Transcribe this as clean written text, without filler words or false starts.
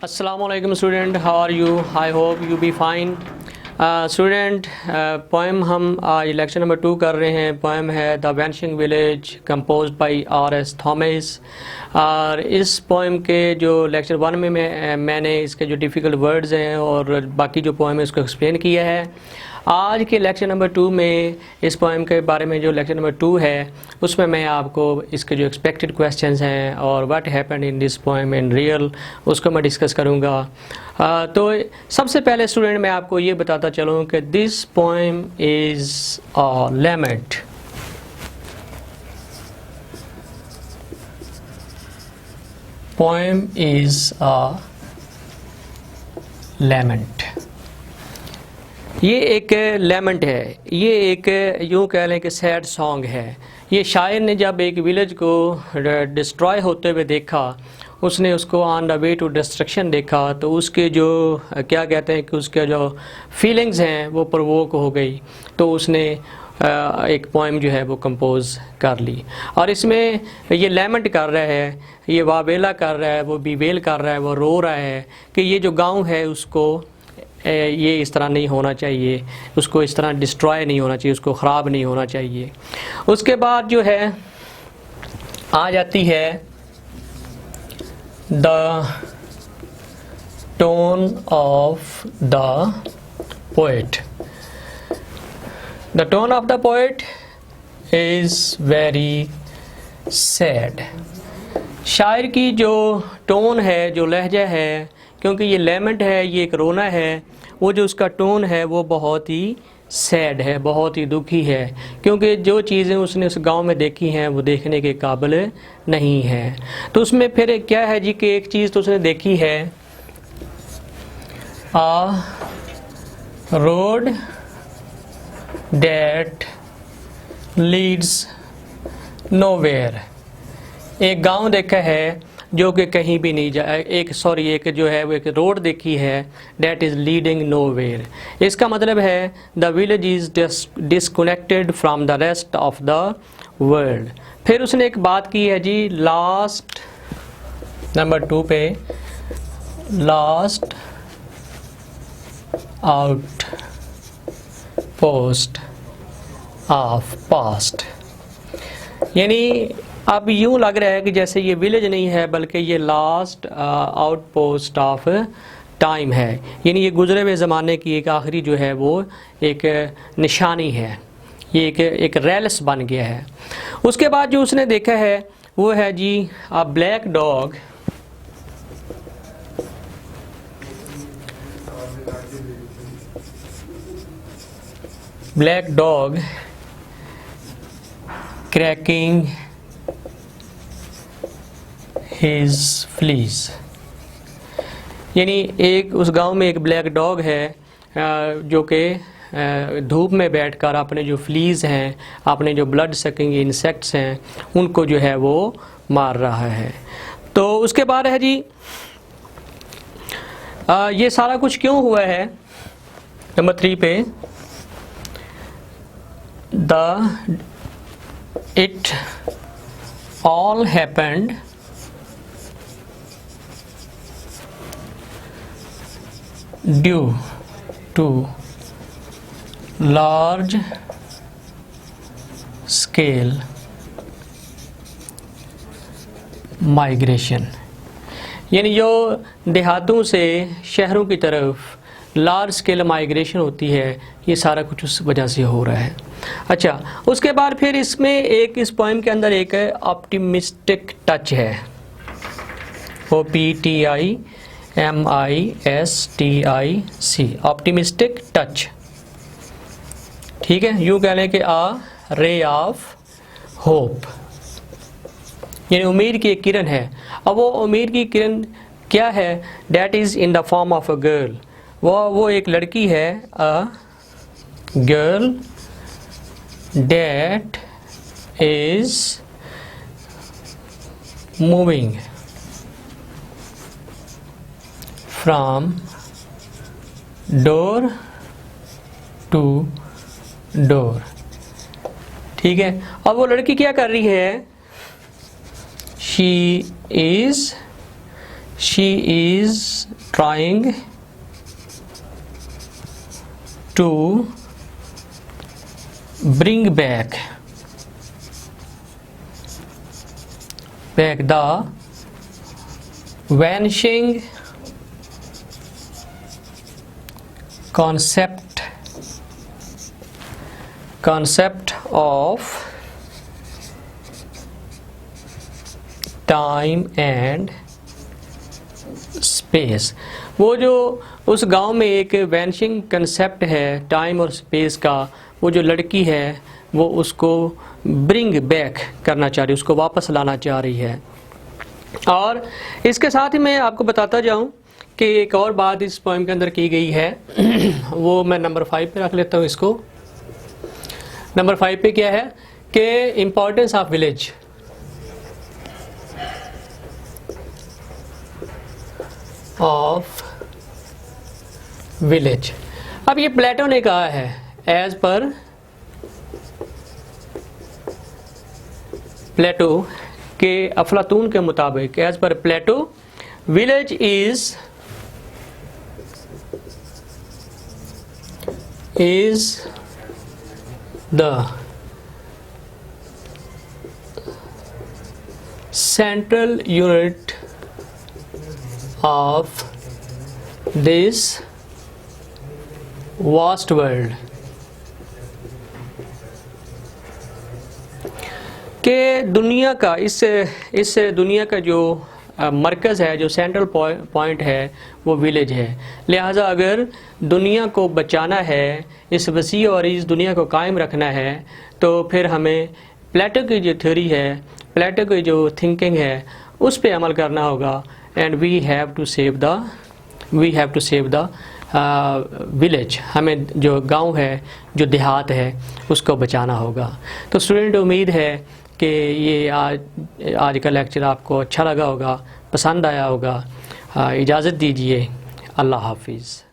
अस्सलामुअलैकुम student, how are you? I hope you be fine. Student, poem हम आज lecture number 2 कर रहे हैं। पोएम है the vanishing village, composed bye RS. Thomas. और इस पोएम के जो लेक्चर 1 में मैंने इसके जो डिफ़िकल्ट वर्ड्स हैं और बाकी जो पोएम है उसको एक्सप्लेन किया है। आज के लेक्चर नंबर 2 में इस पोएम के बारे में जो लेक्चर नंबर 2 है उसमें मैं आपको इसके जो एक्सपेक्टेड क्वेश्चंस हैं और what happened in this poem in real उसको मैं डिस्कस करूँगा। तो सबसे पहले स्टूडेंट मैं आपको ये बताता चलूँ कि this poem is a lament. Poem is a lament. ये एक लैमेंट है, ये एक यूँ कह लें कि सैड सॉन्ग है। ये शायर ने जब एक विलेज को डिस्ट्रॉय होते हुए देखा, उसने उसको on the way to destruction देखा, तो उसके जो क्या कहते हैं कि उसके जो फीलिंग्स हैं वो प्रोवोक हो गई, तो उसने एक पोएम जो है वो कंपोज कर ली। और इसमें ये लैमेंट कर रहा है, ये वावेला कर रहा है, वो बीवेल कर रहा है, वो रो रहा है कि ये जो गाँव है उसको ये इस तरह नहीं होना चाहिए, उसको इस तरह डिस्ट्रॉय नहीं होना चाहिए, उसको ख़राब नहीं होना चाहिए। उसके बाद जो है आ जाती है the tone of the poet. The tone of the poet is very sad. शायर की जो टोन है, जो लहजा है, क्योंकि ये लेमेंट है, ये एक रोना है, वो जो उसका टोन है वो बहुत ही सैड है, बहुत ही दुखी है, क्योंकि जो चीज़ें उसने उस गांव में देखी हैं वो देखने के काबिल नहीं है। तो उसमें फिर क्या है जी कि एक चीज़ तो उसने देखी है, आ रोड डेट लीड्स नोवेयर। एक गांव देखा है जो कि कहीं भी नहीं जा, एक जो है वो एक रोड देखी है, डेट इज़ लीडिंग नोवेयर। इसका मतलब है the village is disconnected from the rest of the world. फिर उसने एक बात की है जी लास्ट नंबर 2 पे, last out post of past. यानी अब यूँ लग रहा है कि जैसे ये विलेज नहीं है बल्कि ये लास्ट आउटपोस्ट ऑफ टाइम है, यानी ये गुजरे हुए ज़माने की एक आखिरी जो है वो एक निशानी है, ये एक रेलस बन गया है। उसके बाद जो उसने देखा है वो है जी a black dog, black dog cracking his fleas. यानी एक उस गांव में एक ब्लैक डॉग है जो कि धूप में बैठकर अपने जो फ्लीज हैं, अपने जो ब्लड सकिंग इंसेक्ट्स हैं, उनको जो है वो मार रहा है। तो उसके बाद है जी ये सारा कुछ क्यों हुआ है, नंबर 3 पे, it all happened due to large scale migration. यानी जो देहातों से शहरों की तरफ लार्ज स्केल माइग्रेशन होती है, ये सारा कुछ उस वजह से हो रहा है। अच्छा, उसके बाद फिर इसमें इस पोएम के अंदर एक ऑप्टिमिस्टिक टच है, OPTIMISTIC, ऑप्टिमिस्टिक टच। ठीक है, यूँ कह लें कि आ रे ऑफ होप, यानी उम्मीद की एक किरण है। अब वो उम्मीद की किरण क्या है, that is in the form of a girl. वो एक लड़की है, a girl that is moving from door to door। ठीक है, अब वो लड़की क्या कर रही है, she is she is trying to bring back the vanishing concept of time and space. वो जो उस गांव में एक वैनिशिंग कंसेप्ट है टाइम और स्पेस का, वो जो लड़की है वो उसको ब्रिंग बैक करना चाह रही है, उसको वापस लाना चाह रही है। और इसके साथ ही मैं आपको बताता जाऊं कि एक और बात इस पोएम के अंदर की गई है वो मैं नंबर 5 पे रख लेता हूं। इसको नंबर 5 पे क्या है कि इम्पोर्टेंस ऑफ विलेज। अब ये प्लेटो ने कहा है, एज पर प्लेटो के अफलातून के मुताबिक, as per Plato, village is the central unit of this vast world। के दुनिया का इस दुनिया का जो मरकज़ है, जो सेंट्रल पॉइंट है, वो विलेज है। लिहाजा अगर दुनिया को बचाना है, इस वसी और इस दुनिया को कायम रखना है, तो फिर हमें प्लेटो की जो थ्योरी है, प्लेटो की जो थिंकिंग है, उस पे अमल करना होगा। And we have to save the village. हमें जो गांव है, जो देहात है, उसको बचाना होगा। तो स्टूडेंट, उम्मीद है कि ये आज का लेक्चर आपको अच्छा लगा होगा, पसंद आया होगा। इजाज़त दीजिए, अल्लाह हाफिज़।